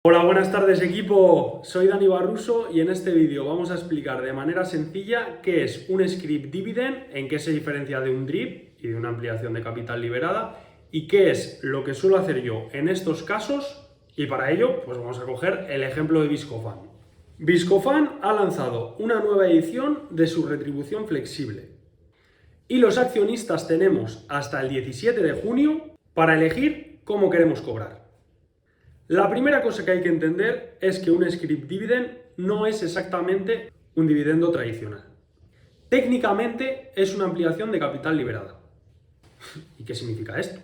Hola, buenas tardes equipo, soy Dani Barruso y en este vídeo vamos a explicar de manera sencilla qué es un script dividend, en qué se diferencia de un DRIP y de una ampliación de capital liberada y qué es lo que suelo hacer yo en estos casos, y para ello pues vamos a coger el ejemplo de Viscofan. Viscofan ha lanzado una nueva edición de su retribución flexible y los accionistas tenemos hasta el 17 de junio para elegir cómo queremos cobrar. La primera cosa que hay que entender es que un scrip dividend no es exactamente un dividendo tradicional. Técnicamente es una ampliación de capital liberada. ¿Y qué significa esto?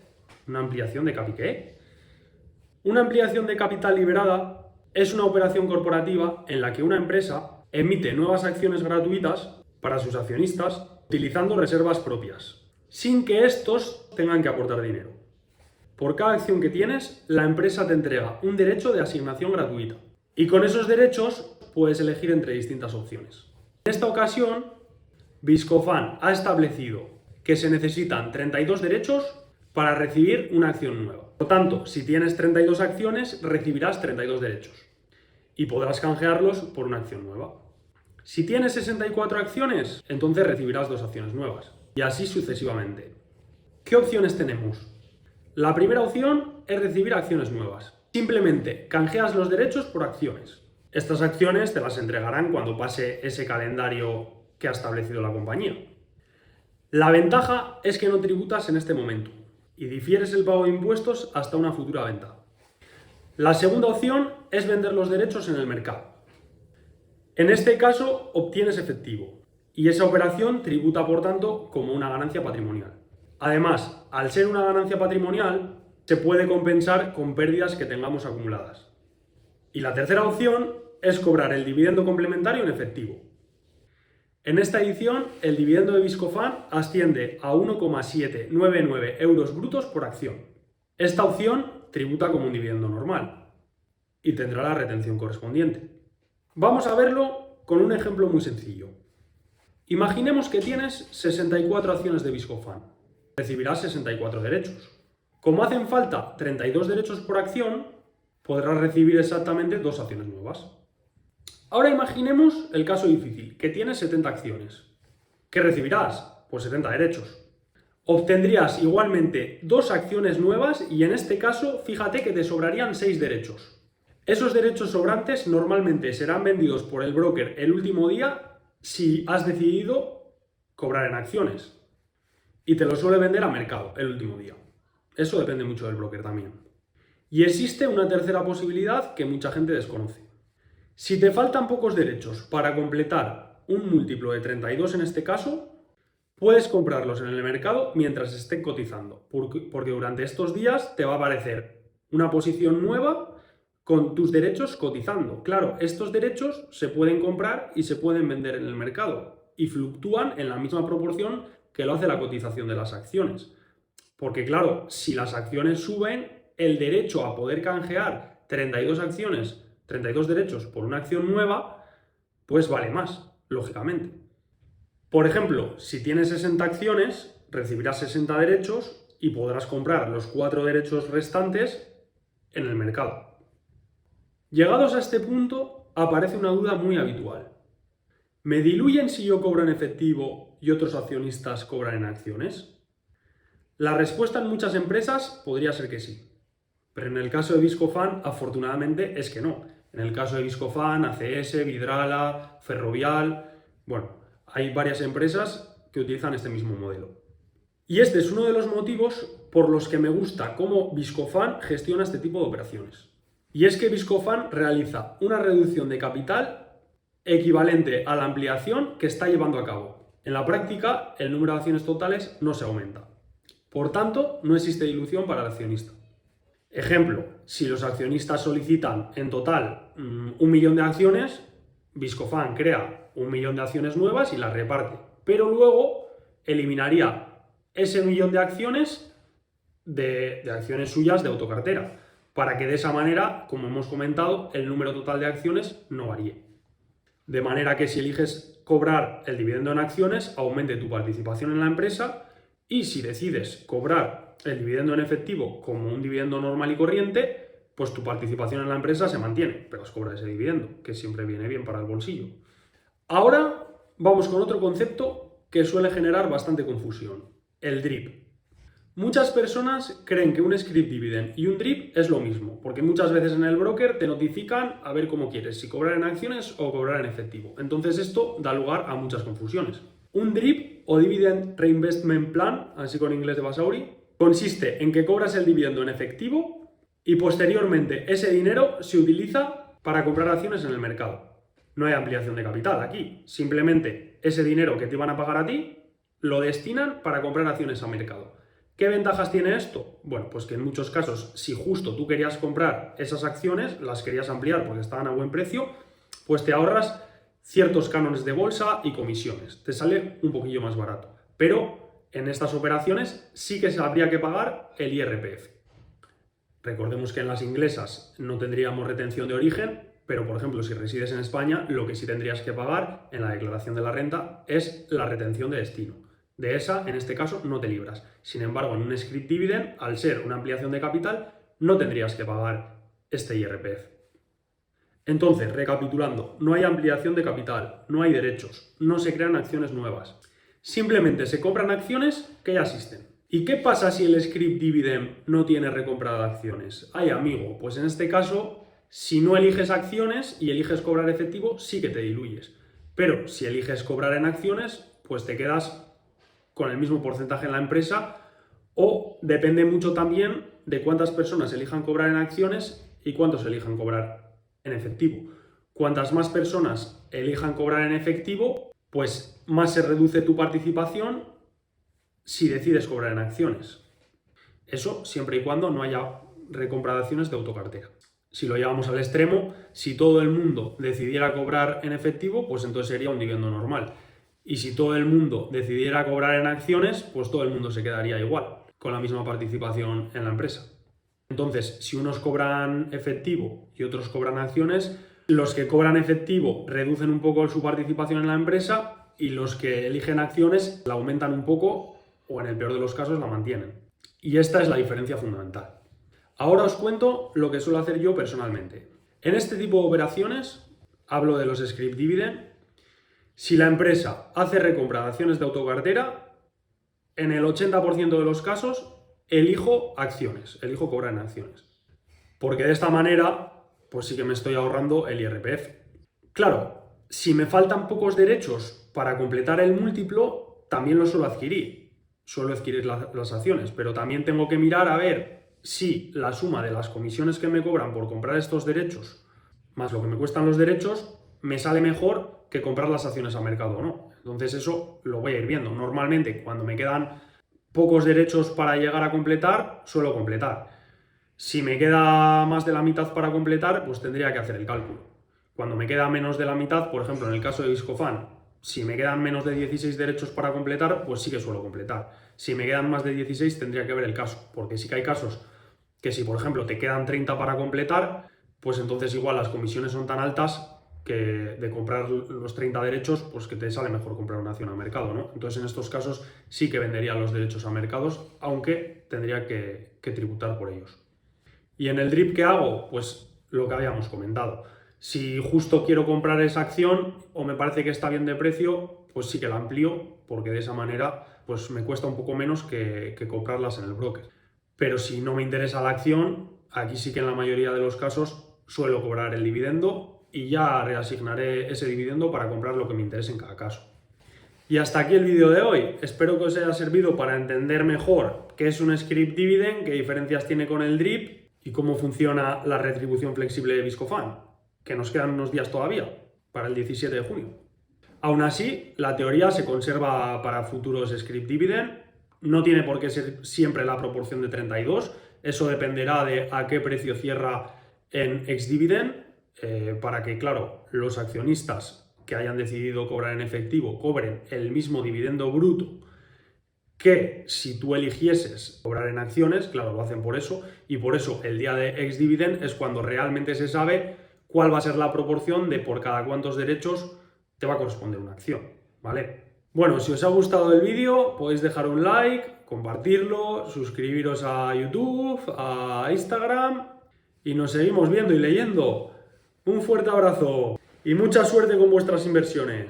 ¿Una ampliación de capi qué? Una ampliación de capital liberada es una operación corporativa en la que una empresa emite nuevas acciones gratuitas para sus accionistas utilizando reservas propias, sin que estos tengan que aportar dinero. Por cada acción que tienes, la empresa te entrega un derecho de asignación gratuita. Y con esos derechos puedes elegir entre distintas opciones. En esta ocasión, Viscofan ha establecido que se necesitan 32 derechos para recibir una acción nueva. Por lo tanto, si tienes 32 acciones, recibirás 32 derechos. Y podrás canjearlos por una acción nueva. Si tienes 64 acciones, entonces recibirás 2 acciones nuevas. Y así sucesivamente. ¿Qué opciones tenemos? La primera opción es recibir acciones nuevas. Simplemente canjeas los derechos por acciones. Estas acciones te las entregarán cuando pase ese calendario que ha establecido la compañía. La ventaja es que no tributas en este momento y difieres el pago de impuestos hasta una futura venta. La segunda opción es vender los derechos en el mercado. En este caso obtienes efectivo y esa operación tributa por tanto como una ganancia patrimonial. Además, al ser una ganancia patrimonial, se puede compensar con pérdidas que tengamos acumuladas. Y la tercera opción es cobrar el dividendo complementario en efectivo. En esta edición, el dividendo de Viscofan asciende a 1,799 euros brutos por acción. Esta opción tributa como un dividendo normal y tendrá la retención correspondiente. Vamos a verlo con un ejemplo muy sencillo. Imaginemos que tienes 64 acciones de Viscofan. Recibirás 64 derechos. Como hacen falta 32 derechos por acción, podrás recibir exactamente 2 acciones nuevas. Ahora imaginemos el caso difícil, que tienes 70 acciones. ¿Qué recibirás? Pues 70 derechos. Obtendrías igualmente 2 acciones nuevas y en este caso, fíjate que te sobrarían 6 derechos. Esos derechos sobrantes normalmente serán vendidos por el broker el último día si has decidido cobrar en acciones. Y te lo suele vender a mercado el último día. Eso depende mucho del broker también. Y existe una tercera posibilidad que mucha gente desconoce. Si te faltan pocos derechos para completar un múltiplo de 32 en este caso, puedes comprarlos en el mercado mientras estén cotizando, porque durante estos días te va a aparecer una posición nueva con tus derechos cotizando. Claro, estos derechos se pueden comprar y se pueden vender en el mercado y fluctúan en la misma proporción que lo hace la cotización de las acciones. Porque claro, si las acciones suben, el derecho a poder canjear 32 acciones, 32 derechos por una acción nueva, pues vale más, lógicamente. Por ejemplo, si tienes 60 acciones, recibirás 60 derechos y podrás comprar los 4 derechos restantes en el mercado. Llegados a este punto, aparece una duda muy habitual. ¿Me diluyen si yo cobro en efectivo y otros accionistas cobran en acciones? La respuesta en muchas empresas podría ser que sí, pero en el caso de Viscofan, afortunadamente, es que no. En el caso de Viscofan, ACS, Vidrala, Ferrovial, bueno, hay varias empresas que utilizan este mismo modelo. Y este es uno de los motivos por los que me gusta cómo Viscofan gestiona este tipo de operaciones. Y es que Viscofan realiza una reducción de capital equivalente a la ampliación que está llevando a cabo. En la práctica, el número de acciones totales no se aumenta. Por tanto, no existe dilución para el accionista. Ejemplo, si los accionistas solicitan en total 1 millón de acciones, Viscofan crea 1 millón de acciones nuevas y las reparte. Pero luego eliminaría ese millón de acciones de acciones suyas de autocartera, para que de esa manera, como hemos comentado, el número total de acciones no varíe. De manera que si eliges cobrar el dividendo en acciones, aumente tu participación en la empresa, y si decides cobrar el dividendo en efectivo como un dividendo normal y corriente, pues tu participación en la empresa se mantiene, pero has cobrado ese dividendo, que siempre viene bien para el bolsillo. Ahora vamos con otro concepto que suele generar bastante confusión, el DRIP. Muchas personas creen que un script dividend y un DRIP es lo mismo, porque muchas veces en el broker te notifican a ver cómo quieres, si cobrar en acciones o cobrar en efectivo. Entonces esto da lugar a muchas confusiones. Un DRIP o Dividend Reinvestment Plan, así con inglés de Basauri, consiste en que cobras el dividendo en efectivo y posteriormente ese dinero se utiliza para comprar acciones en el mercado. No hay ampliación de capital aquí, simplemente ese dinero que te iban a pagar a ti lo destinan para comprar acciones a mercado. ¿Qué ventajas tiene esto? Bueno, pues que en muchos casos, si justo tú querías comprar esas acciones, las querías ampliar porque estaban a buen precio, pues te ahorras ciertos cánones de bolsa y comisiones. Te sale un poquillo más barato. Pero en estas operaciones sí que se habría que pagar el IRPF. Recordemos que en las inglesas no tendríamos retención de origen, pero por ejemplo, si resides en España, lo que sí tendrías que pagar en la declaración de la renta es la retención de destino. De esa, en este caso, no te libras. Sin embargo, en un script dividend, al ser una ampliación de capital, no tendrías que pagar este IRPF. Entonces, recapitulando, no hay ampliación de capital, no hay derechos, no se crean acciones nuevas. Simplemente se compran acciones que ya existen. ¿Y qué pasa si el script dividend no tiene recompra de acciones? Ay, amigo, pues en este caso, si no eliges acciones y eliges cobrar efectivo, sí que te diluyes. Pero si eliges cobrar en acciones, pues te quedas con el mismo porcentaje en la empresa, o depende mucho también de cuántas personas elijan cobrar en acciones y cuántos elijan cobrar en efectivo. Cuantas más personas elijan cobrar en efectivo, pues más se reduce tu participación si decides cobrar en acciones. Eso siempre y cuando no haya recompra de acciones de autocartera. Si lo llevamos al extremo, si todo el mundo decidiera cobrar en efectivo, pues entonces sería un dividendo normal. Y si todo el mundo decidiera cobrar en acciones, pues todo el mundo se quedaría igual, con la misma participación en la empresa. Entonces, si unos cobran efectivo y otros cobran acciones, los que cobran efectivo reducen un poco su participación en la empresa y los que eligen acciones la aumentan un poco o en el peor de los casos la mantienen. Y esta es la diferencia fundamental. Ahora os cuento lo que suelo hacer yo personalmente. En este tipo de operaciones, hablo de los script dividend. Si la empresa hace recompra de acciones de autocartera, en el 80% de los casos elijo acciones, elijo cobrar en acciones. Porque de esta manera, pues sí que me estoy ahorrando el IRPF. Claro, si me faltan pocos derechos para completar el múltiplo, también lo suelo adquirir. Suelo adquirir las acciones, pero también tengo que mirar a ver si la suma de las comisiones que me cobran por comprar estos derechos, más lo que me cuestan los derechos, me sale mejor que comprar las acciones a mercado o no. Entonces eso lo voy a ir viendo. Normalmente cuando me quedan pocos derechos para llegar a completar, suelo completar. Si me queda más de la mitad para completar, pues tendría que hacer el cálculo. Cuando me queda menos de la mitad, por ejemplo en el caso de Viscofan, si me quedan menos de 16 derechos para completar, pues sí que suelo completar. Si me quedan más de 16 tendría que ver el caso, porque sí que hay casos que si por ejemplo te quedan 30 para completar, pues entonces igual las comisiones son tan altas que de comprar los 30 derechos, pues que te sale mejor comprar una acción a mercado, ¿no? Entonces en estos casos sí que vendería los derechos a mercados, aunque tendría que tributar por ellos. Y en el DRIP, ¿qué hago? Pues lo que habíamos comentado. Si justo quiero comprar esa acción o me parece que está bien de precio, pues sí que la amplío, porque de esa manera pues me cuesta un poco menos que comprarlas en el broker. Pero si no me interesa la acción, aquí sí que en la mayoría de los casos suelo cobrar el dividendo y ya reasignaré ese dividendo para comprar lo que me interese en cada caso. Y hasta aquí el vídeo de hoy. Espero que os haya servido para entender mejor qué es un script dividend, qué diferencias tiene con el DRIP y cómo funciona la retribución flexible de Viscofan, que nos quedan unos días todavía, para el 17 de junio. Aún así, la teoría se conserva para futuros script dividend. No tiene por qué ser siempre la proporción de 32. Eso dependerá de a qué precio cierra en ex-dividend, para que, claro, los accionistas que hayan decidido cobrar en efectivo cobren el mismo dividendo bruto que si tú eligieses cobrar en acciones. Claro, lo hacen por eso, y por eso el día de ex-dividend es cuando realmente se sabe cuál va a ser la proporción de por cada cuántos derechos te va a corresponder una acción, ¿vale? Bueno, si os ha gustado el vídeo, podéis dejar un like, compartirlo, suscribiros a YouTube, a Instagram y nos seguimos viendo y leyendo. Un fuerte abrazo y mucha suerte con vuestras inversiones.